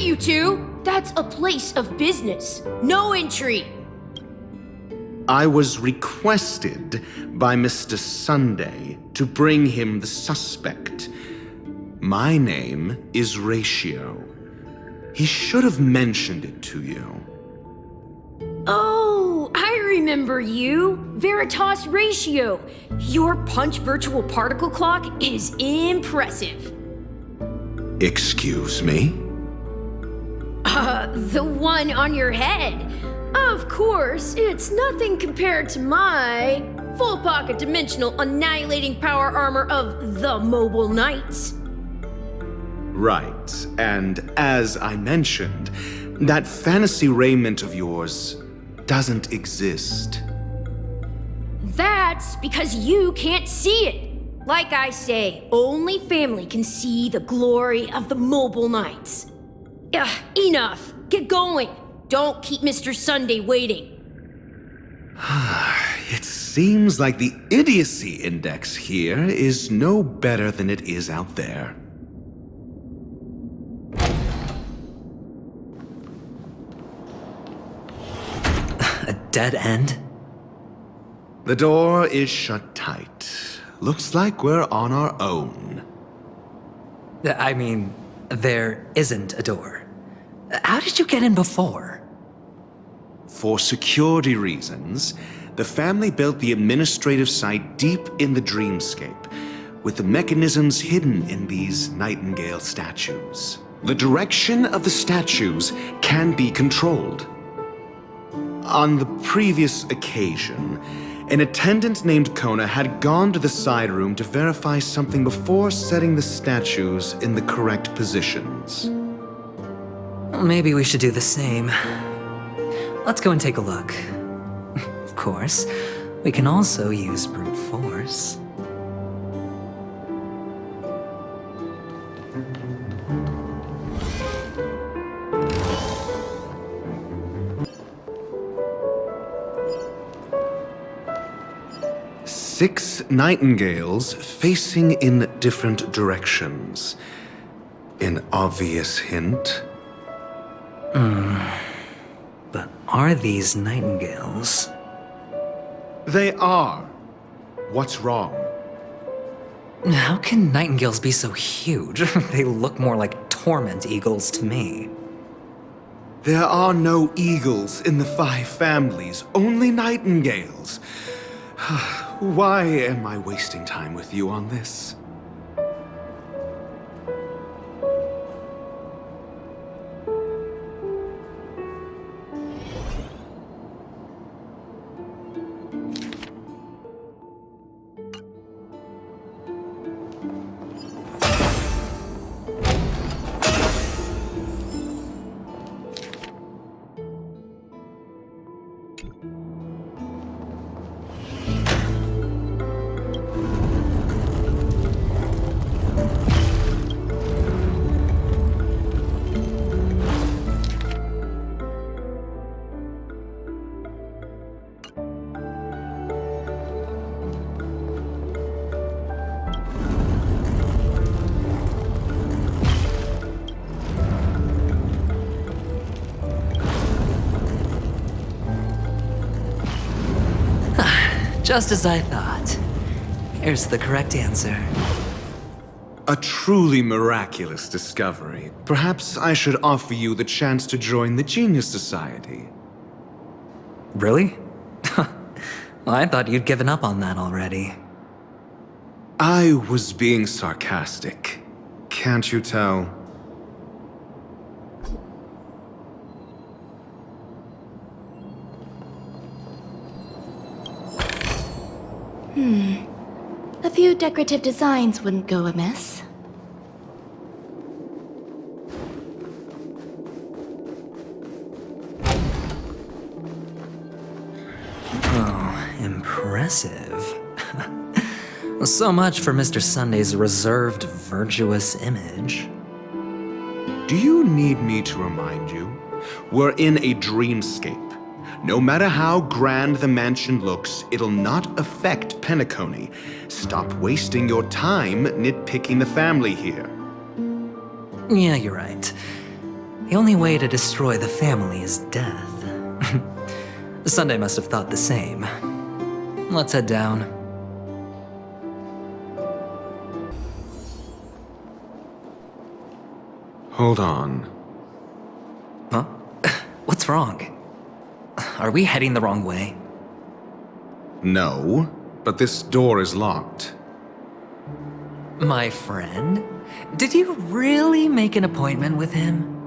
you two! That's a place of business. No entry. I was requested by Mr. Sunday to bring him the suspect. My name is Ratio. He should have mentioned it to you. Oh, I remember you. Veritas Ratio. Your punch virtual particle clock is impressive. Excuse me? The one on your head. Of course, it's nothing compared to my full pocket dimensional annihilating power armor of the Mobile Knights. Right, and as I mentioned, that fantasy raiment of yours doesn't exist. That's because you can't see it. Like I say, only family can see the glory of the Mobile Knights. Enough. Get going. Don't keep Mr. Sunday waiting. It seems like the idiocy index here is no better than it is out there. A dead end? The door is shut tight. Looks like we're on our own. I mean, there isn't a door. How did you get in before? For security reasons, the family built the administrative site deep in the dreamscape, with the mechanisms hidden in these Nightingale statues. The direction of the statues can be controlled. On the previous occasion, an attendant named Kona had gone to the side room to verify something before setting the statues in the correct positions. Well, maybe we should do the same. Let's go and take a look. Of course, we can also use brute force. Six nightingales facing in different directions. An obvious hint. But are these nightingales? They are. What's wrong? How can nightingales be so huge? They look more like torment eagles to me. There are no eagles in the five families, only nightingales. Why am I wasting time with you on this? Just as I thought. Here's the correct answer. A truly miraculous discovery. Perhaps I should offer you the chance to join the Genius Society. Really? Well, I thought you'd given up on that already. I was being sarcastic. Can't you tell? A few decorative designs wouldn't go amiss. Oh, impressive. So much for Mr. Sunday's reserved, virtuous image. Do you need me to remind you? We're in a dreamscape. No matter how grand the mansion looks, it'll not affect Penacony. Stop wasting your time nitpicking the family here. Yeah, you're right. The only way to destroy the family is death. Sunday must have thought the same. Let's head down. Hold on. Huh? What's wrong? Are we heading the wrong way? No, but this door is locked. My friend? Did you really make an appointment with him?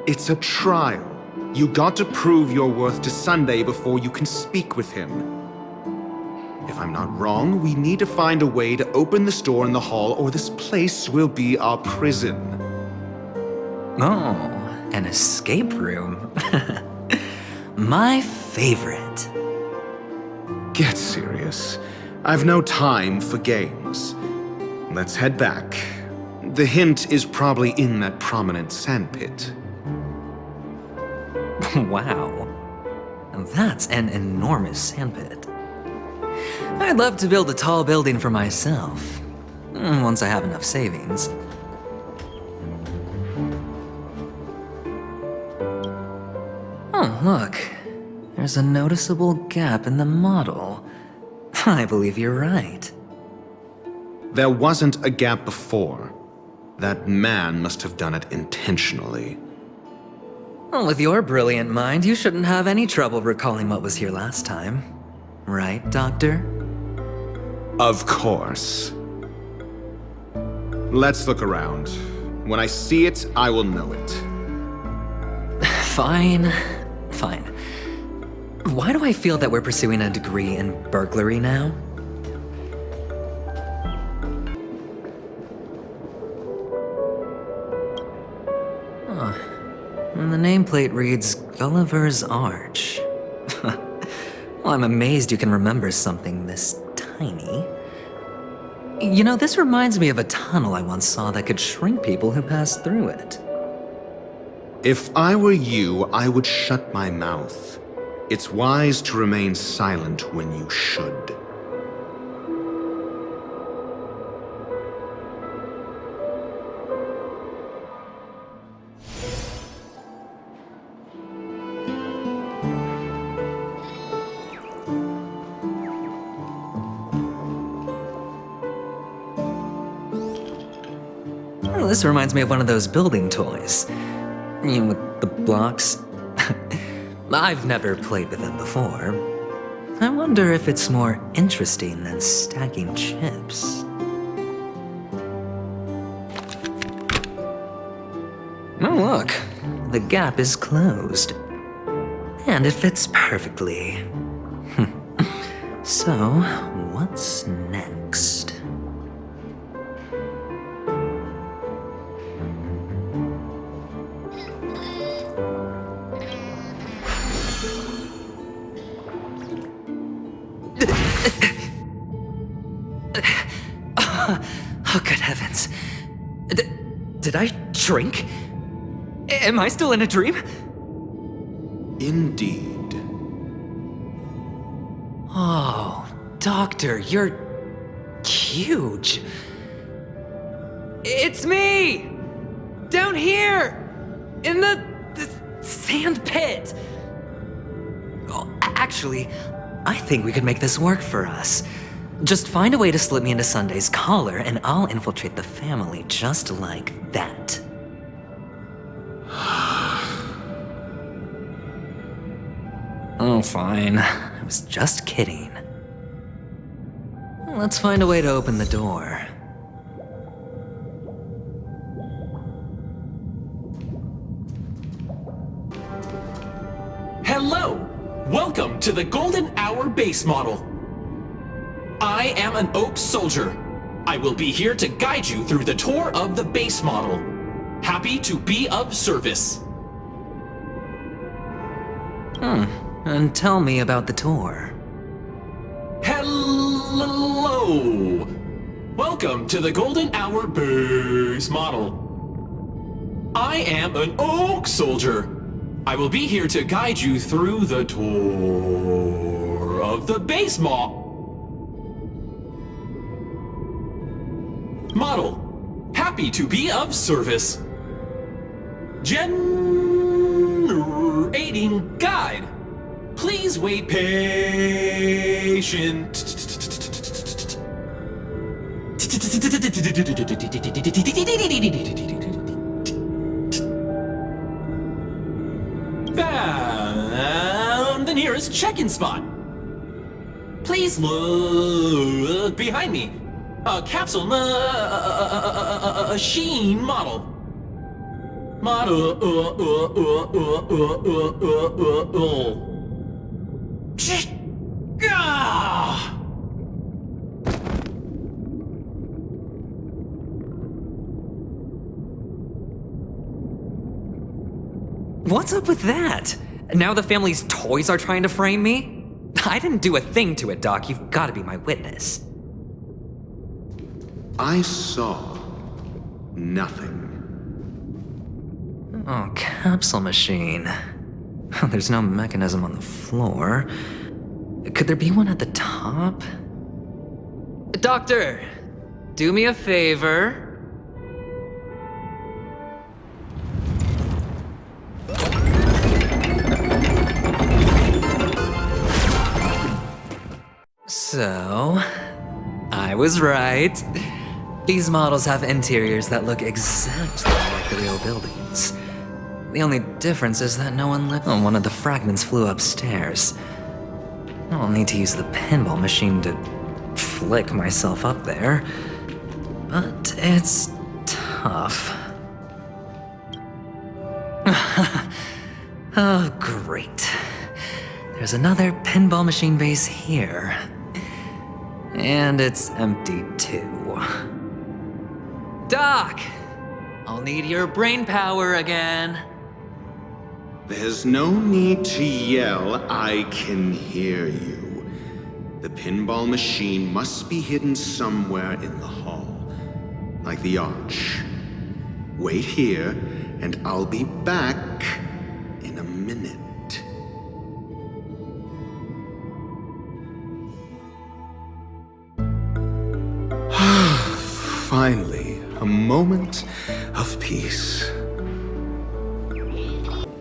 It's a trial. You got to prove your worth to Sunday before you can speak with him. If I'm not wrong, we need to find a way to open this door in the hall, or this place will be our prison. Oh, an escape room. My favorite. Get serious. I've no time for games. Let's head back. The hint is probably in that prominent sandpit. Wow. That's an enormous sandpit. I'd love to build a tall building for myself, once I have enough savings. Oh, look. There's a noticeable gap in the model. I believe you're right. There wasn't a gap before. That man must have done it intentionally. Well, with your brilliant mind, you shouldn't have any trouble recalling what was here last time. Right, Doctor? Of course. Let's look around. When I see it, I will know it. Fine. Fine. Why do I feel that we're pursuing a degree in burglary now? And the nameplate reads Gulliver's Arch. Well, I'm amazed you can remember something this tiny. You know, this reminds me of a tunnel I once saw that could shrink people who passed through it. If I were you, I would shut my mouth. It's wise to remain silent when you should. Oh, this reminds me of one of those building toys. You know, with the blocks. I've never played with them before. I wonder if it's more interesting than stacking chips. Oh, look. The gap is closed. And it fits perfectly. So, what's next? Oh, good heavens. Did I shrink? Am I still in a dream? Indeed. Oh, Doctor, you're huge. It's me! Down here! In the sand pit! Oh, actually, I think we could make this work for us. Just find a way to slip me into Sunday's collar, and I'll infiltrate the family just like that. Oh, fine. I was just kidding. Let's find a way to open the door. Hello! Welcome to the Golden Hour base model. I am an Oak Soldier. I will be here to guide you through the tour of the base model. Happy to be of service. And tell me about the tour. Hello! Welcome to the Golden Hour base model. I am an Oak Soldier. I will be here to guide you through the tour of the base model. Happy to be of service. Generating guide. Please wait patient. Found the nearest check-in spot. Please look behind me. A capsule machine model. Ah! What's up with that? Now the family's toys are trying to frame me? I didn't do a thing to it, Doc. You've got to be my witness. I saw nothing. Oh, capsule machine. There's no mechanism on the floor. Could there be one at the top? Doctor, do me a favor. So, I was right. These models have interiors that look exactly like the real buildings. The only difference is that no one lived on one of the fragments flew upstairs. I'll need to use the pinball machine to flick myself up there, but it's tough. Oh, great. There's another pinball machine base here. And it's empty too. Doc! I'll need your brain power again. There's no need to yell, I can hear you. The pinball machine must be hidden somewhere in the hall, like the arch. Wait here, and I'll be back in a minute. Finally, a moment of peace.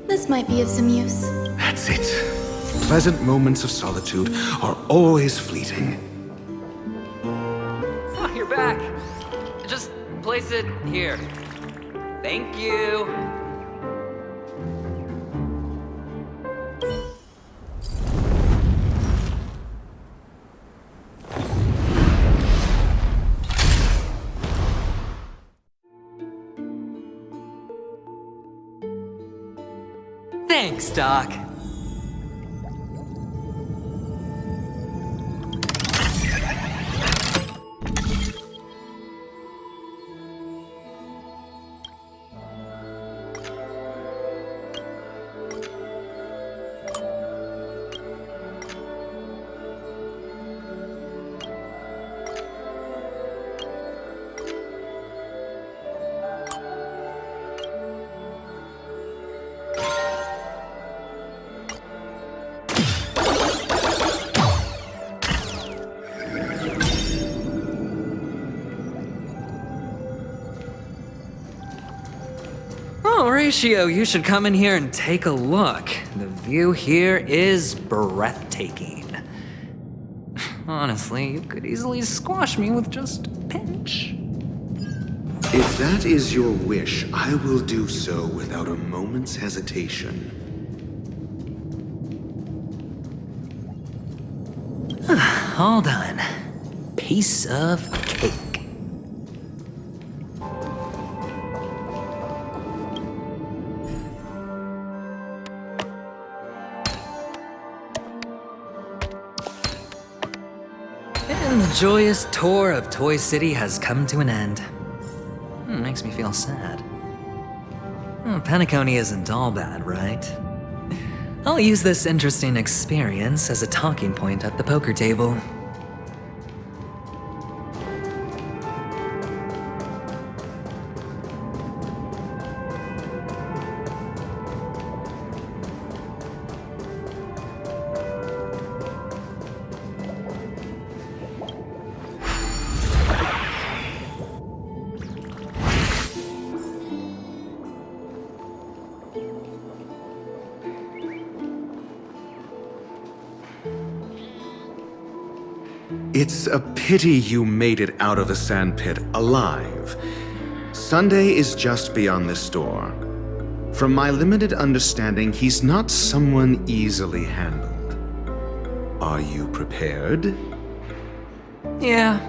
This might be of some use. That's it. Pleasant moments of solitude are always fleeting. Oh, you're back. Just place it here. Thank you. Thanks, Doc. Horatio, you should come in here and take a look. The view here is breathtaking. Honestly, you could easily squash me with just a pinch. If that is your wish, I will do so without a moment's hesitation. All done. Piece of cake. And the joyous tour of Toy City has come to an end. Makes me feel sad. Penacony isn't all bad, right? I'll use this interesting experience as a talking point at the poker table. It's a pity you made it out of the sandpit alive. Sunday is just beyond this door. From my limited understanding, he's not someone easily handled. Are you prepared? Yeah,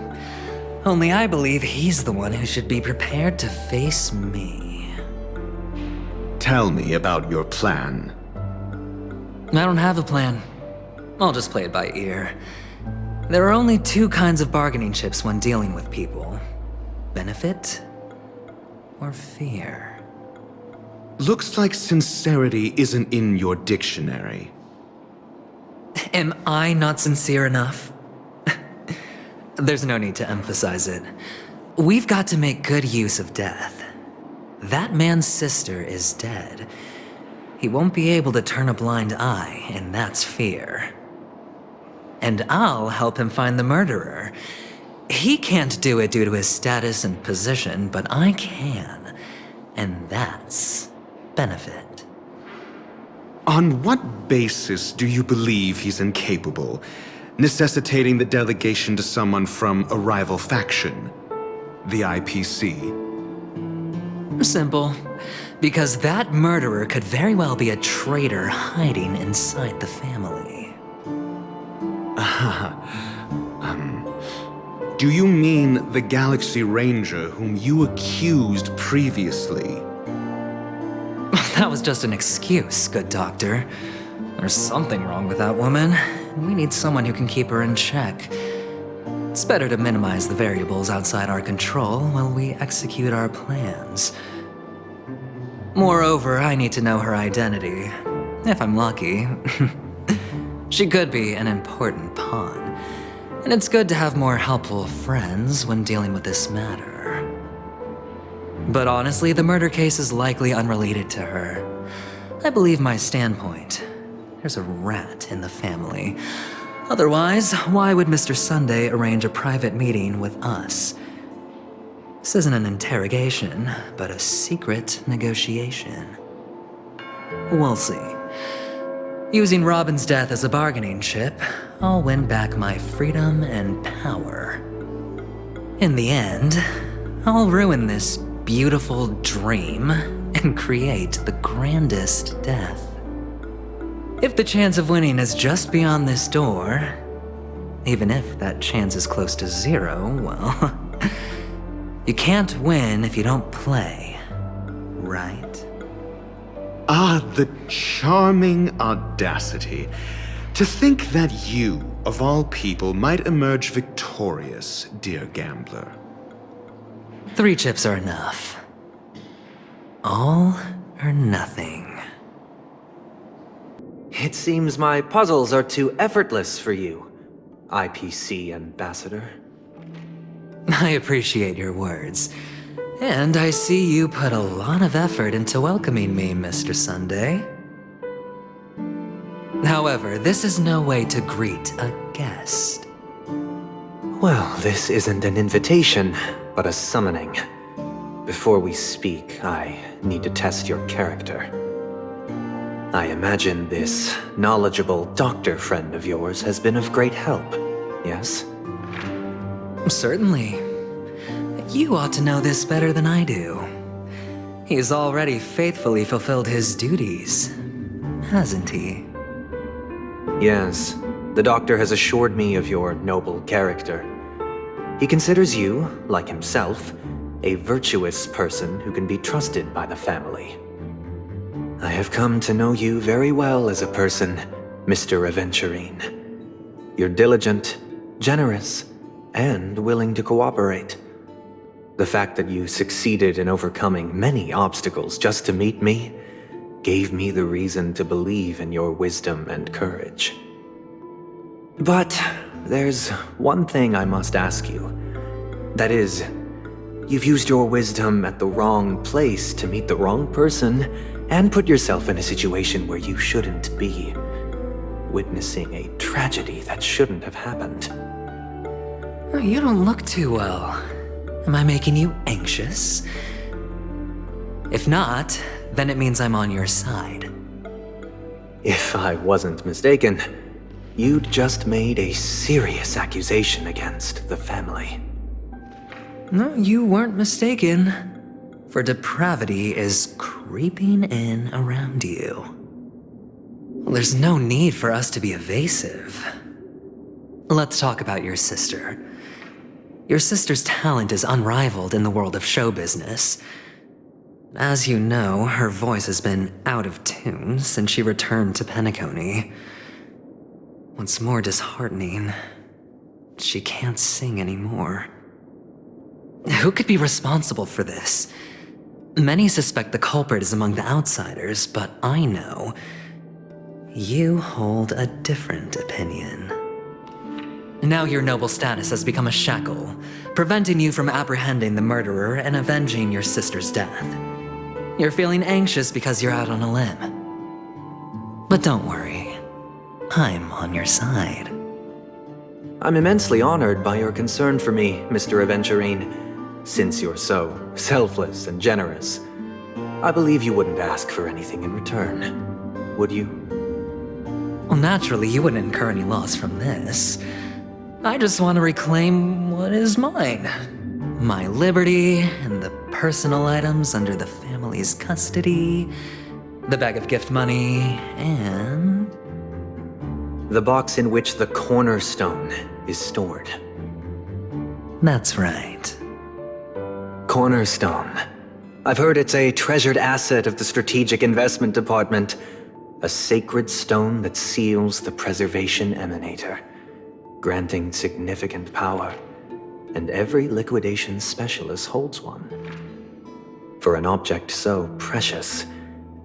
only I believe he's the one who should be prepared to face me. Tell me about your plan. I don't have a plan. I'll just play it by ear. There are only two kinds of bargaining chips when dealing with people: benefit or fear. Looks like sincerity isn't in your dictionary. Am I not sincere enough? There's no need to emphasize it. We've got to make good use of death. That man's sister is dead. He won't be able to turn a blind eye, and that's fear. And I'll help him find the murderer. He can't do it due to his status and position, but I can. And that's benefit. On what basis do you believe he's incapable, necessitating the delegation to someone from a rival faction, the IPC? Simple. Because that murderer could very well be a traitor hiding inside the family. Do you mean the Galaxy Ranger whom you accused previously? That was just an excuse, good doctor. There's something wrong with that woman. We need someone who can keep her in check. It's better to minimize the variables outside our control while we execute our plans. Moreover, I need to know her identity. If I'm lucky. She could be an important pawn. And it's good to have more helpful friends when dealing with this matter. But honestly, the murder case is likely unrelated to her. I believe my standpoint. There's a rat in the family. Otherwise, why would Mr. Sunday arrange a private meeting with us? This isn't an interrogation, but a secret negotiation. We'll see. Using Robin's death as a bargaining chip, I'll win back my freedom and power. In the end, I'll ruin this beautiful dream and create the grandest death. If the chance of winning is just beyond this door, even if that chance is close to zero, well, you can't win if you don't play, right? Ah, the charming audacity. To think that you, of all people, might emerge victorious, dear gambler. 3 chips are enough. All or nothing. It seems my puzzles are too effortless for you, IPC Ambassador. I appreciate your words. And I see you put a lot of effort into welcoming me, Mr. Sunday. However, this is no way to greet a guest. Well, this isn't an invitation, but a summoning. Before we speak, I need to test your character. I imagine this knowledgeable doctor friend of yours has been of great help, yes? Certainly. You ought to know this better than I do. He's already faithfully fulfilled his duties, hasn't he? Yes, the doctor has assured me of your noble character. He considers you, like himself, a virtuous person who can be trusted by the family. I have come to know you very well as a person, Mr. Aventurine. You're diligent, generous, and willing to cooperate. The fact that you succeeded in overcoming many obstacles just to meet me gave me the reason to believe in your wisdom and courage. But there's one thing I must ask you. That is, you've used your wisdom at the wrong place to meet the wrong person and put yourself in a situation where you shouldn't be, witnessing a tragedy that shouldn't have happened. You don't look too well. Am I making you anxious? If not, then it means I'm on your side. If I wasn't mistaken, you'd just made a serious accusation against the family. No, you weren't mistaken. For depravity is creeping in around you. Well, there's no need for us to be evasive. Let's talk about your sister. Your sister's talent is unrivaled in the world of show business. As you know, her voice has been out of tune since she returned to Penacony. What's more disheartening, she can't sing anymore. Who could be responsible for this? Many suspect the culprit is among the outsiders, but I know you hold a different opinion. Now your noble status has become a shackle, preventing you from apprehending the murderer and avenging your sister's death. You're feeling anxious because you're out on a limb. But don't worry, I'm on your side. I'm immensely honored by your concern for me, Mr. Aventurine. Since you're so selfless and generous, I believe you wouldn't ask for anything in return, would you? Well, naturally, you wouldn't incur any loss from this. I just want to reclaim what is mine. My liberty and the personal items under the family's custody, the bag of gift money, and... the box in which the cornerstone is stored. That's right. Cornerstone. I've heard it's a treasured asset of the Strategic Investment Department. A sacred stone that seals the Preservation Emanator, granting significant power. And every liquidation specialist holds one. For an object so precious,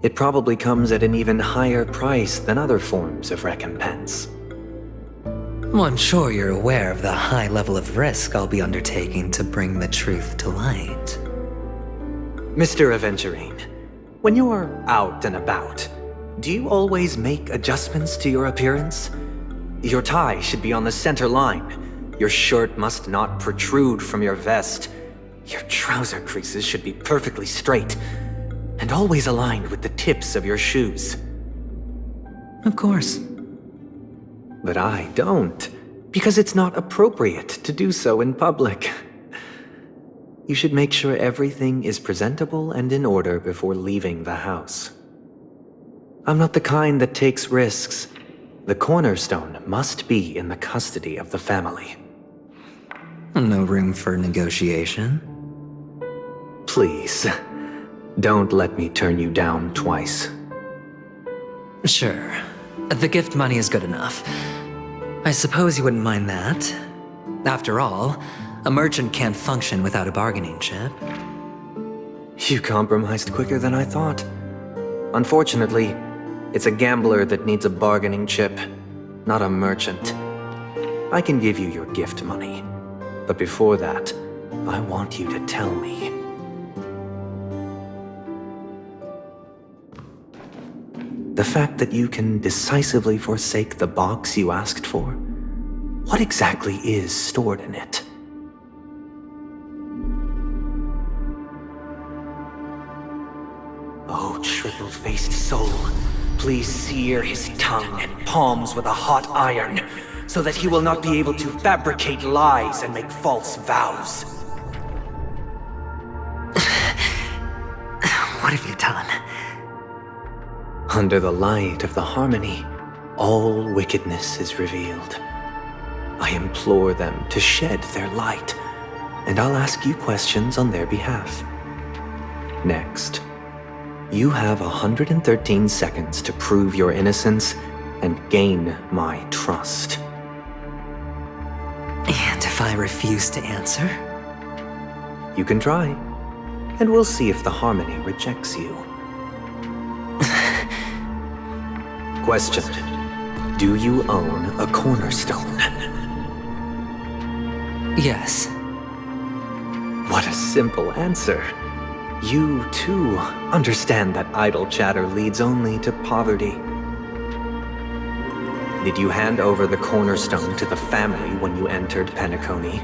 it probably comes at an even higher price than other forms of recompense. Well, I'm sure you're aware of the high level of risk I'll be undertaking to bring the truth to light. Mr. Aventurine, when you're out and about, do you always make adjustments to your appearance? Your tie should be on the center line. Your shirt must not protrude from your vest. Your trouser creases should be perfectly straight and always aligned with the tips of your shoes. Of course. But I don't, because it's not appropriate to do so in public. You should make sure everything is presentable and in order before leaving the house. I'm not the kind that takes risks. The cornerstone must be in the custody of the family. No room for negotiation. Please, don't let me turn you down twice. Sure. The gift money is good enough. I suppose you wouldn't mind that. After all, a merchant can't function without a bargaining chip. You compromised quicker than I thought. Unfortunately, it's a gambler that needs a bargaining chip, not a merchant. I can give you your gift money, but before that, I want you to tell me. The fact that you can decisively forsake the box you asked for, what exactly is stored in it? Oh, triple-faced soul, please sear his tongue and palms with a hot iron, so that he will not be able to fabricate lies and make false vows. What have you done? Under the light of the harmony, all wickedness is revealed. I implore them to shed their light, and I'll ask you questions on their behalf. Next, you have 113 seconds to prove your innocence and gain my trust. And if I refuse to answer? You can try, and we'll see if the harmony rejects you. Question. Do you own a cornerstone? Yes. What a simple answer. You, too, understand that idle chatter leads only to poverty. Did you hand over the cornerstone to the family when you entered Penacony?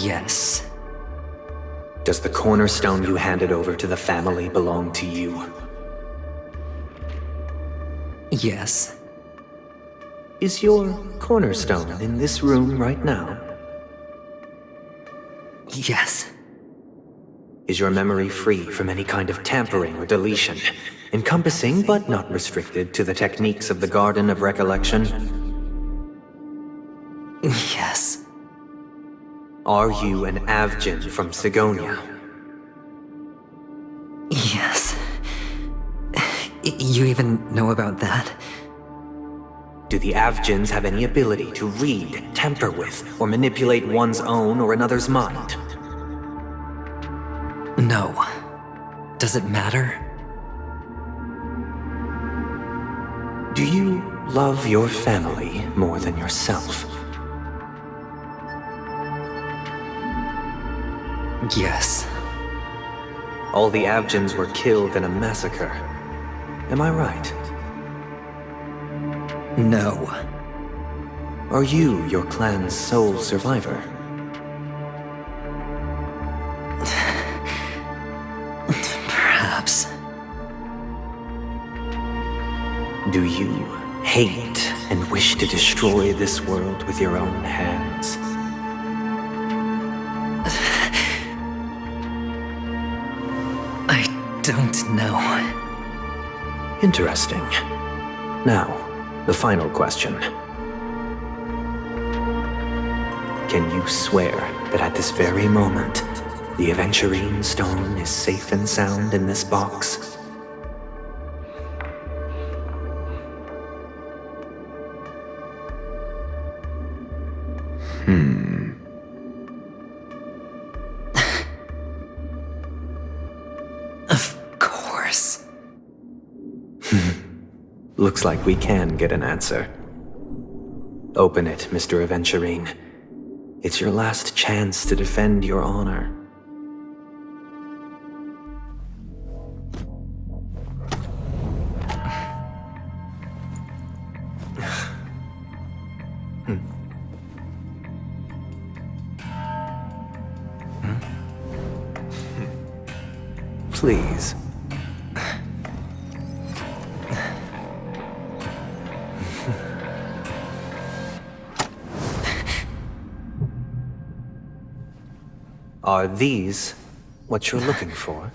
Yes. Does the cornerstone you handed over to the family belong to you? Yes. Is your cornerstone in this room right now? Yes. Is your memory free from any kind of tampering or deletion, encompassing but not restricted to the techniques of the Garden of Recollection? Yes. Are you an Avgin from Sigonia? Yes. You even know about that? Do the Avgins have any ability to read, tamper with, or manipulate one's own or another's mind? No. Does it matter? Do you love your family more than yourself? Yes. All the Avgins were killed in a massacre. Am I right? No. Are you your clan's sole survivor? Perhaps. Do you hate and wish to destroy this world with your own hands? I don't know. Interesting. Now, the final question. Can you swear that at this very moment, the Aventurine Stone is safe and sound in this box? Of course. Looks like we can get an answer. Open it, Mr. Aventurine. It's your last chance to defend your honor. Please. Are these what you're looking for?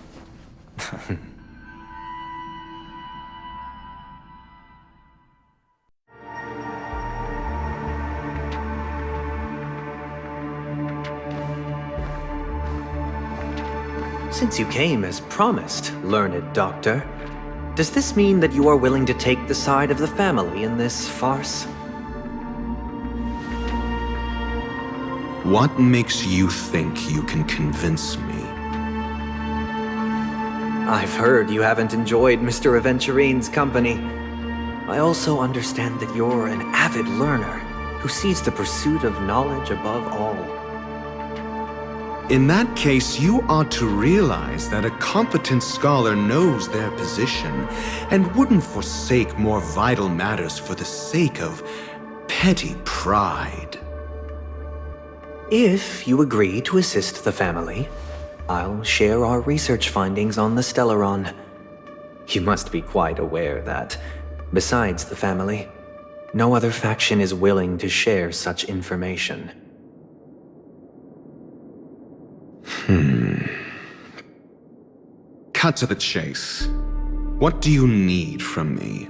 Since you came as promised, learned doctor, does this mean that you are willing to take the side of the family in this farce? What makes you think you can convince me? I've heard you haven't enjoyed Mr. Aventurine's company. I also understand that you're an avid learner who sees the pursuit of knowledge above all. In that case, you ought to realize that a competent scholar knows their position and wouldn't forsake more vital matters for the sake of petty pride. If you agree to assist the family, I'll share our research findings on the Stellaron. You must be quite aware that, besides the family, no other faction is willing to share such information. Cut to the chase. What do you need from me?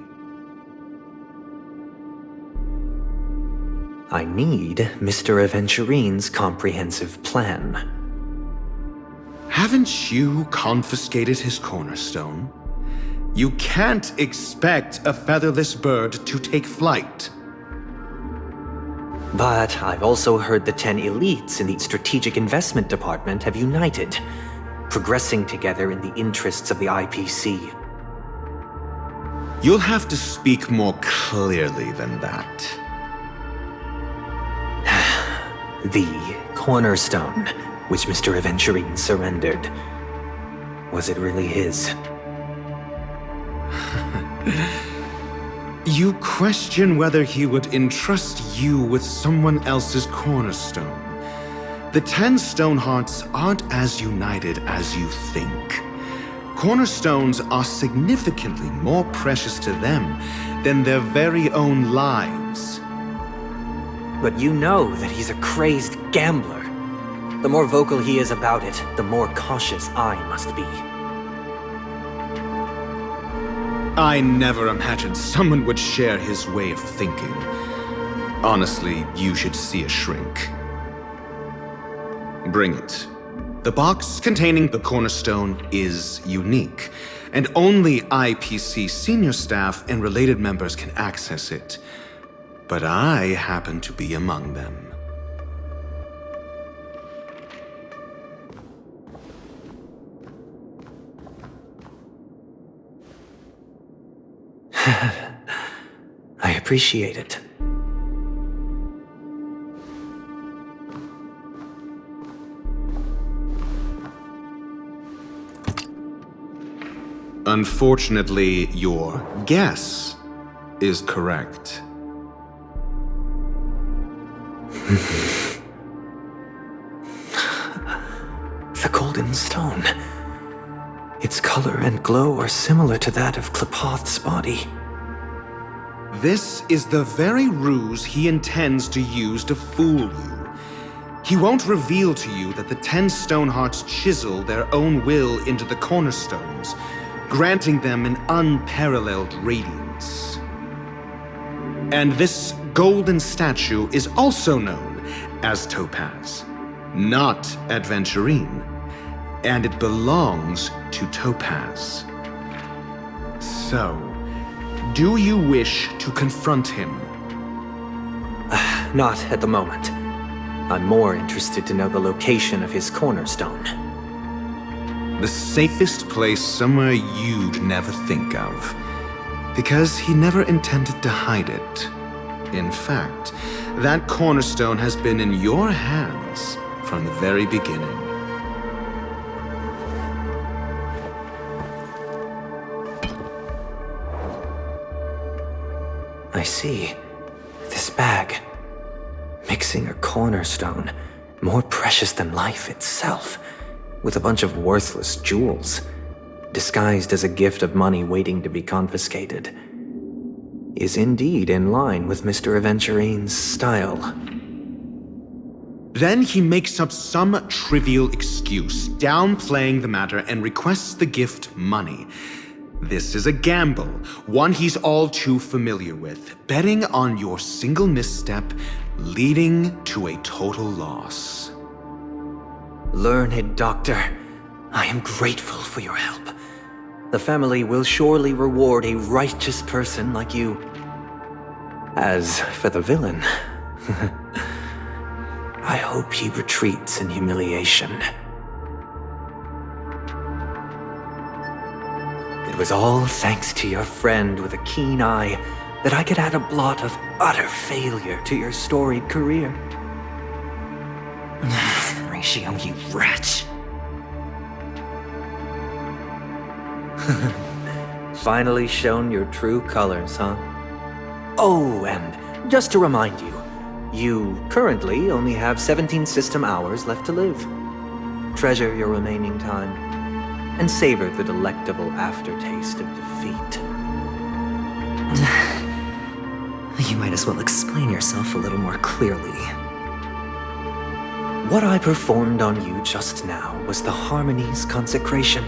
I need Mr. Aventurine's comprehensive plan. Haven't you confiscated his cornerstone? You can't expect a featherless bird to take flight. But I've also heard the 10 elites in the Strategic Investment Department have united, progressing together in the interests of the IPC. You'll have to speak more clearly than that. The cornerstone, which Mr. Aventurine surrendered. Was it really his? You question whether he would entrust you with someone else's cornerstone. The 10 Stonehearts aren't as united as you think. Cornerstones are significantly more precious to them than their very own lives. but you know that he's a crazed gambler. The more vocal he is about it, the more cautious I must be. I never imagined someone would share his way of thinking. Honestly, you should see a shrink. Bring it. The box containing the cornerstone is unique, and only IPC senior staff and related members can access it. But I happen to be among them. I appreciate it. Unfortunately, your guess is correct. The golden stone. Its color and glow are similar to that of Klepoth's body. This is the very ruse he intends to use to fool you. He won't reveal to you that the 10 Stonehearts chisel their own will into the cornerstones, granting them an unparalleled radiance. And this golden statue is also known as Topaz, not Adventurine, and it belongs to Topaz. So, do you wish to confront him? Not at the moment. I'm more interested to know the location of his cornerstone. The safest place somewhere you'd never think of. Because he never intended to hide it. In fact, that cornerstone has been in your hands from the very beginning. I see. This bag. Mixing a cornerstone, more precious than life itself, with a bunch of worthless jewels, disguised as a gift of money waiting to be confiscated, is indeed in line with Mr. Aventurine's style. Then he makes up some trivial excuse, downplaying the matter, and requests the gift money. This is a gamble, one he's all too familiar with, betting on your single misstep, leading to a total loss. Learned doctor, I am grateful for your help. The family will surely reward a righteous person like you. As for the villain, I hope he retreats in humiliation. It was all thanks to your friend with a keen eye that I could add a blot of utter failure to your storied career. Ratio, you wretch. Finally shown your true colors, huh? Oh, and just to remind you, you currently only have 17 system hours left to live. Treasure your remaining time, and savor the delectable aftertaste of defeat. You might as well explain yourself a little more clearly. What I performed on you just now was the Harmony's consecration.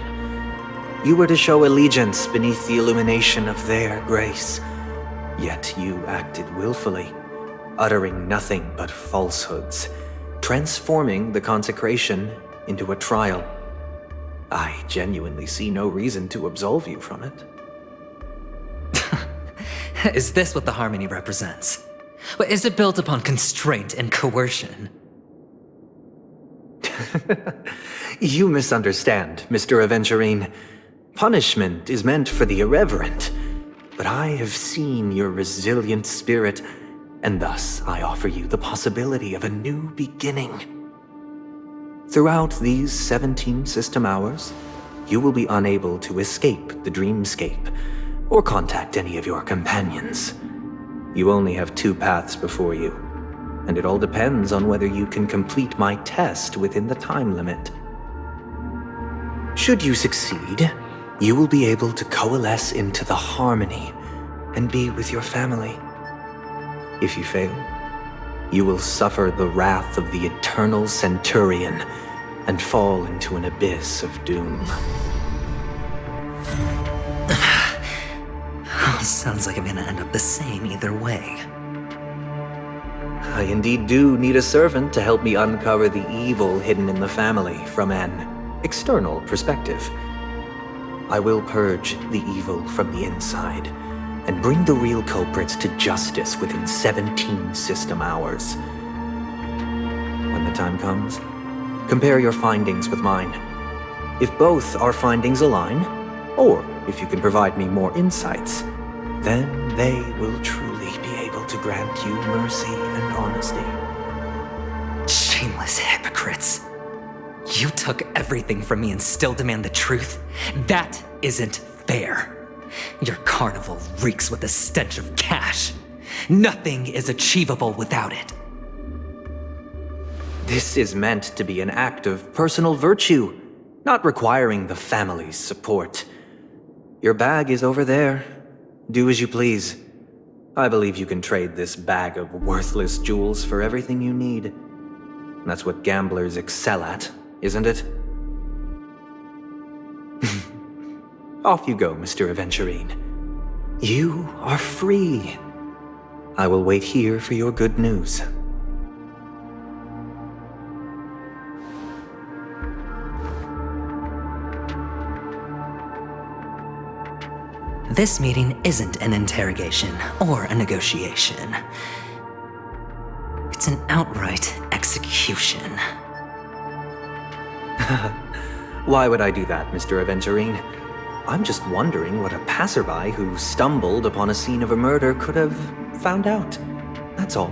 You were to show allegiance beneath the illumination of their grace. Yet you acted willfully, uttering nothing but falsehoods, transforming the consecration into a trial. I genuinely see no reason to absolve you from it. Is this what the Harmony represents? But is it built upon constraint and coercion? You misunderstand, Mr. Aventurine. Punishment is meant for the irreverent, but I have seen your resilient spirit, and thus I offer you the possibility of a new beginning. Throughout these 17 system hours, you will be unable to escape the dreamscape or contact any of your companions. You only have 2 paths before you, and it all depends on whether you can complete my test within the time limit. Should you succeed, you will be able to coalesce into the Harmony and be with your family. If you fail, you will suffer the wrath of the eternal Centurion and fall into an abyss of doom. Sounds like I'm gonna end up the same either way. I indeed do need a servant to help me uncover the evil hidden in the family from an external perspective. I will purge the evil from the inside and bring the real culprits to justice within 17 system hours. When the time comes, compare your findings with mine. If both our findings align, or if you can provide me more insights, then they will truly be able to grant you mercy and honesty. Shameless hypocrites. You took everything from me and still demand the truth? That isn't fair. Your carnival reeks with the stench of cash. Nothing is achievable without it. This is meant to be an act of personal virtue, not requiring the family's support. Your bag is over there. Do as you please. I believe you can trade this bag of worthless jewels for everything you need. That's what gamblers excel at, isn't it? Off you go, Mr. Aventurine. You are free. I will wait here for your good news. This meeting isn't an interrogation or a negotiation. It's an outright execution. Why would I do that, Mr. Aventurine? I'm just wondering what a passerby who stumbled upon a scene of a murder could have found out. That's all.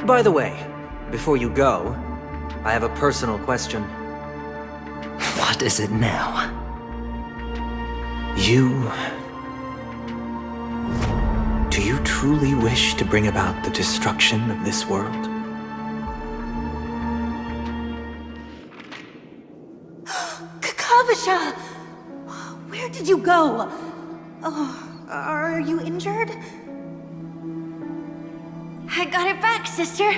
By the way, before you go, I have a personal question. What is it now? Do you truly wish to bring about the destruction of this world? Kakavasha! Where did you go? Oh, are you injured? I got it back, sister.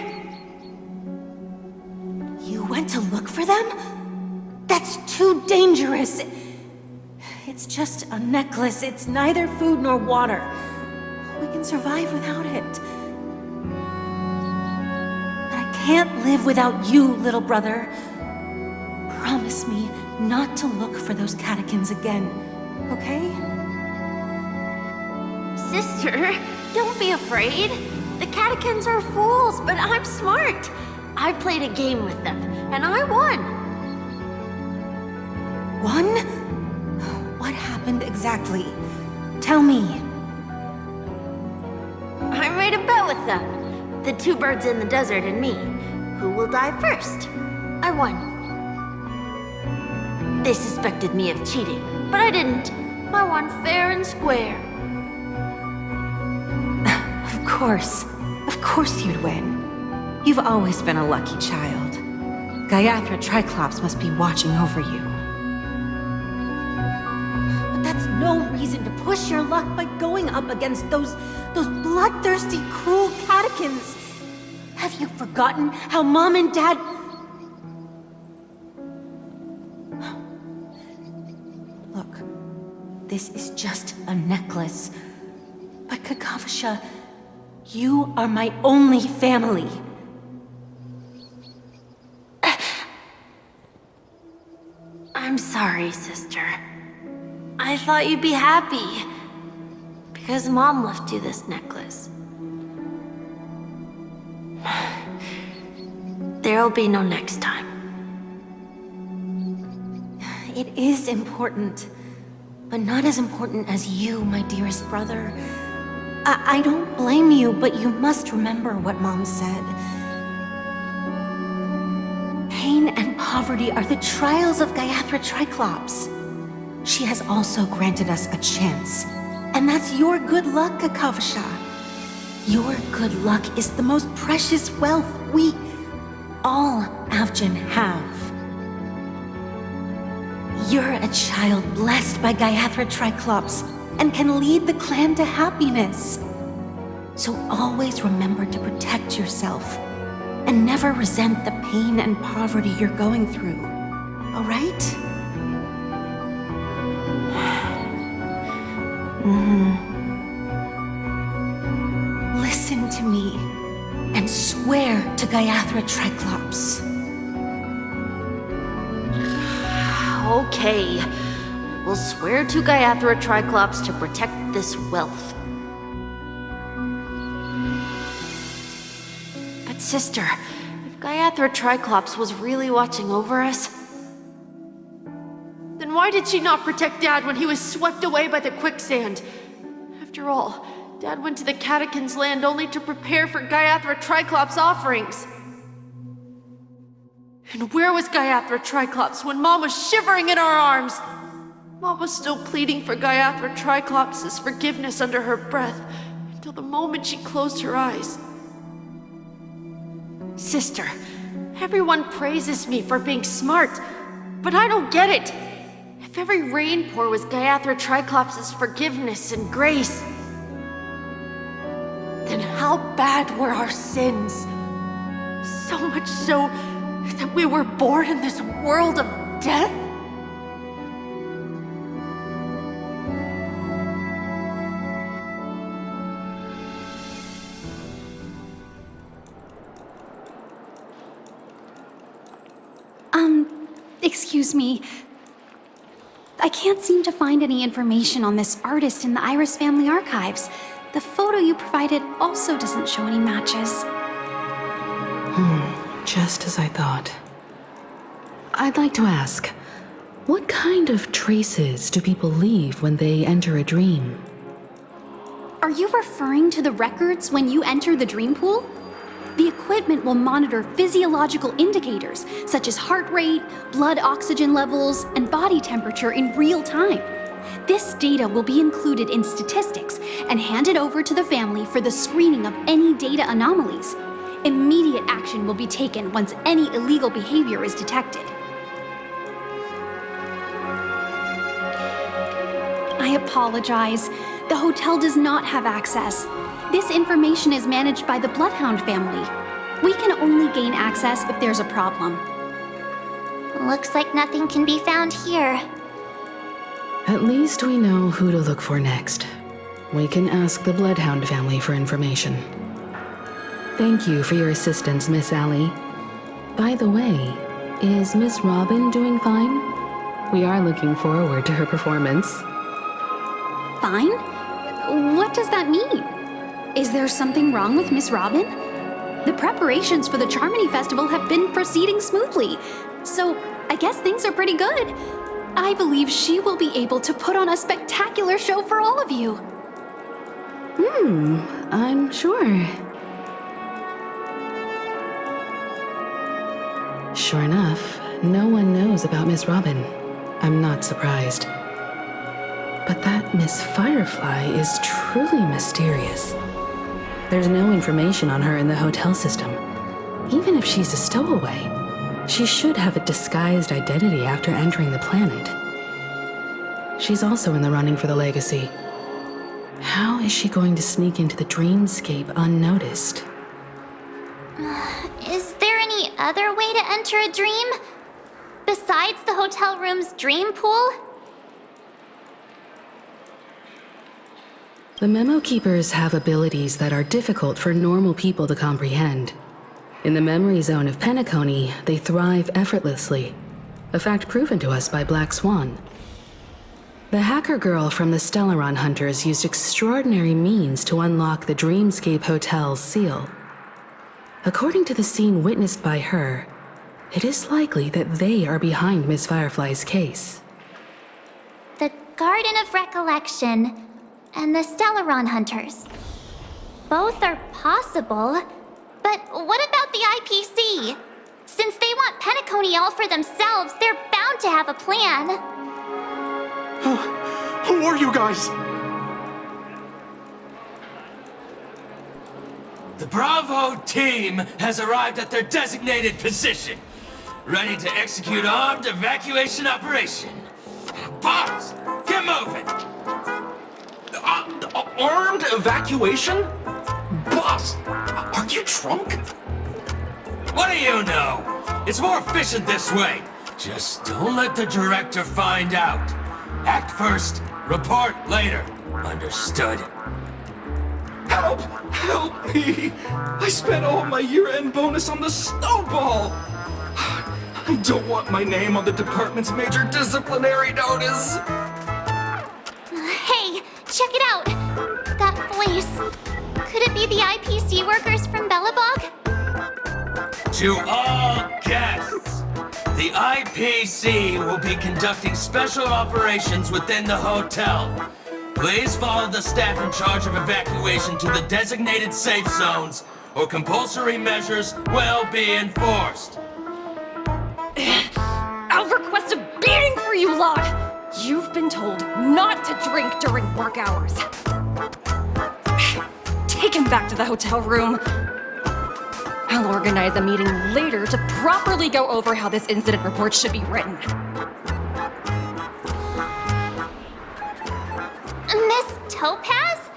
You went to look for them? That's too dangerous. It's just a necklace. It's neither food nor water. We can survive without it. But I can't live without you, little brother. Promise me not to look for those catechins again, okay? Sister, don't be afraid. The catechins are fools, but I'm smart. I played a game with them, and I won. One? What happened exactly? Tell me. I made a bet with them. The two birds in the desert and me. Who will die first? I won. They suspected me of cheating, but I didn't. I won fair and square. Of course you'd win. You've always been a lucky child. Gaiathra Triclops must be watching over you. But that's no reason to push your luck by going up against those bloodthirsty, cruel catechins. Have you forgotten how Mom and Dad... Look, this is just a necklace. But Kakavasha, you are my only family. I'm sorry, sister. I thought you'd be happy. Because Mom left you this necklace. There'll be no next time. It is important, but not as important as you, my dearest brother. I don't blame you, but you must remember what Mom said. Pain and poverty are the trials of Gaiathra Triclops. She has also granted us a chance. And that's your good luck, Kakavasha. Your good luck is the most precious wealth we, all Avgin, have. You're a child blessed by Gaiathra Triclops, and can lead the clan to happiness. So always remember to protect yourself and never resent the pain and poverty you're going through. All right? Listen to me and swear to Gaiathra Triclops. Okay. We'll swear to Gaiathra Triclops to protect this wealth. But sister, if Gaiathra Triclops was really watching over us, then why did she not protect Dad when he was swept away by the quicksand? After all, Dad went to the Catechins' land only to prepare for Gaiathra Triclops' offerings. And where was Gaiathra Triclops when Mom was shivering in our arms? Mom was still pleading for Gaiathra Triclops' forgiveness under her breath until the moment she closed her eyes. Sister, everyone praises me for being smart, but I don't get it. If every rainpour was Gaiathra Triclops' forgiveness and grace, then how bad were our sins? So much so that we were born in this world of death? Excuse me. I can't seem to find any information on this artist in the Iris family archives. The photo you provided also doesn't show any matches. Just as I thought. I'd like to ask, what kind of traces do people leave when they enter a dream? Are you referring to the records when you enter the dream pool? The equipment will monitor physiological indicators such as heart rate, blood oxygen levels, and body temperature in real time. This data will be included in statistics and handed over to the family for the screening of any data anomalies. Immediate action will be taken once any illegal behavior is detected. I apologize. The hotel does not have access. This information is managed by the Bloodhound family. We can only gain access if there's a problem. Looks like nothing can be found here. At least we know who to look for next. We can ask the Bloodhound family for information. Thank you for your assistance, Miss Allie. By the way, is Miss Robin doing fine? We are looking forward to her performance. Fine? What does that mean? Is there something wrong with Miss Robin? The preparations for the Charmony Festival have been proceeding smoothly, so I guess things are pretty good. I believe she will be able to put on a spectacular show for all of you. I'm sure. Sure enough, no one knows about Miss Robin. I'm not surprised. But that Miss Firefly is truly mysterious. There's no information on her in the hotel system. Even if she's a stowaway, she should have a disguised identity after entering the planet. She's also in the running for the legacy. How is she going to sneak into the dreamscape unnoticed? Is there any other way to enter a dream? Besides the hotel room's dream pool? The Memo Keepers have abilities that are difficult for normal people to comprehend. In the memory zone of Penacony, they thrive effortlessly, a fact proven to us by Black Swan. The hacker girl from the Stellaron Hunters used extraordinary means to unlock the Dreamscape Hotel's seal. According to the scene witnessed by her, it is likely that they are behind Miss Firefly's case. The Garden of Recollection and the Stellaron Hunters. Both are possible, but what about the IPC? Since they want Penacony all for themselves, they're bound to have a plan. Who are you guys? The Bravo team has arrived at their designated position, ready to execute armed evacuation operation. Boss, get moving! armed evacuation? Boss, are you drunk? What do you know? It's more efficient this way. Just don't let the director find out. Act first, report later. Understood? Help! Help me! I spent all my year-end bonus on the snowball! I don't want my name on the department's major disciplinary notice! Hey, check it out! That voice. Could it be the IPC workers from Bellabog? To all guests, the IPC will be conducting special operations within the hotel. Please follow the staff in charge of evacuation to the designated safe zones, or compulsory measures will be enforced. I'll request a beating for you lot! You've been told not to drink during work hours. Take him back to the hotel room. I'll organize a meeting later to properly go over how this incident report should be written. Miss Topaz?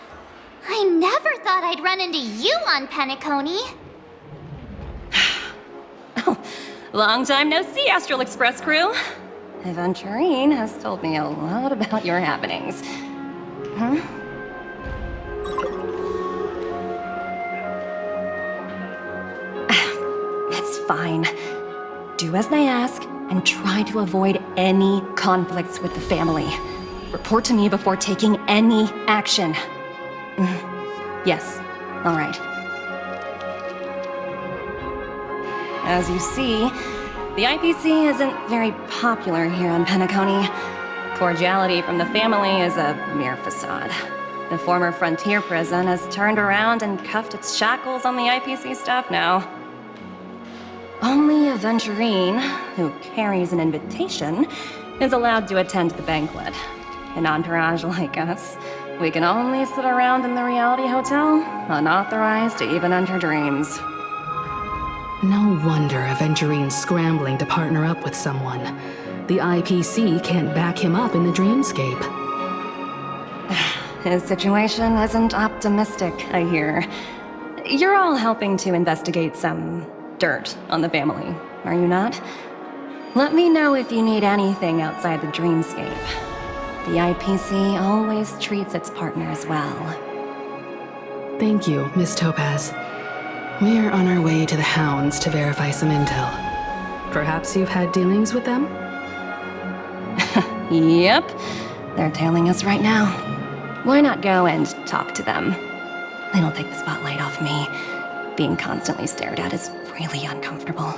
I never thought I'd run into you on Penacony. Long time no see, Astral Express crew. Aventurine has told me a lot about your happenings. It's fine. Do as they ask, and try to avoid any conflicts with the family. Report to me before taking any action. Yes, all right. As you see, the IPC isn't very popular here on Penacony. Cordiality from the family is a mere facade. The former frontier prison has turned around and cuffed its shackles on the IPC staff now. Only Aventurine, who carries an invitation, is allowed to attend the banquet. An entourage like us, we can only sit around in the reality hotel, unauthorized to even enter dreams. No wonder Aventurine's scrambling to partner up with someone. The IPC can't back him up in the dreamscape. His situation isn't optimistic, I hear. You're all helping to investigate some dirt on the family, are you not? Let me know if you need anything outside the dreamscape. The IPC always treats its partners well. Thank you, Miss Topaz. We're on our way to the Hounds to verify some intel. Perhaps you've had dealings with them? Yep. They're tailing us right now. Why not go and talk to them? It'll take the spotlight off me. Being constantly stared at is really uncomfortable.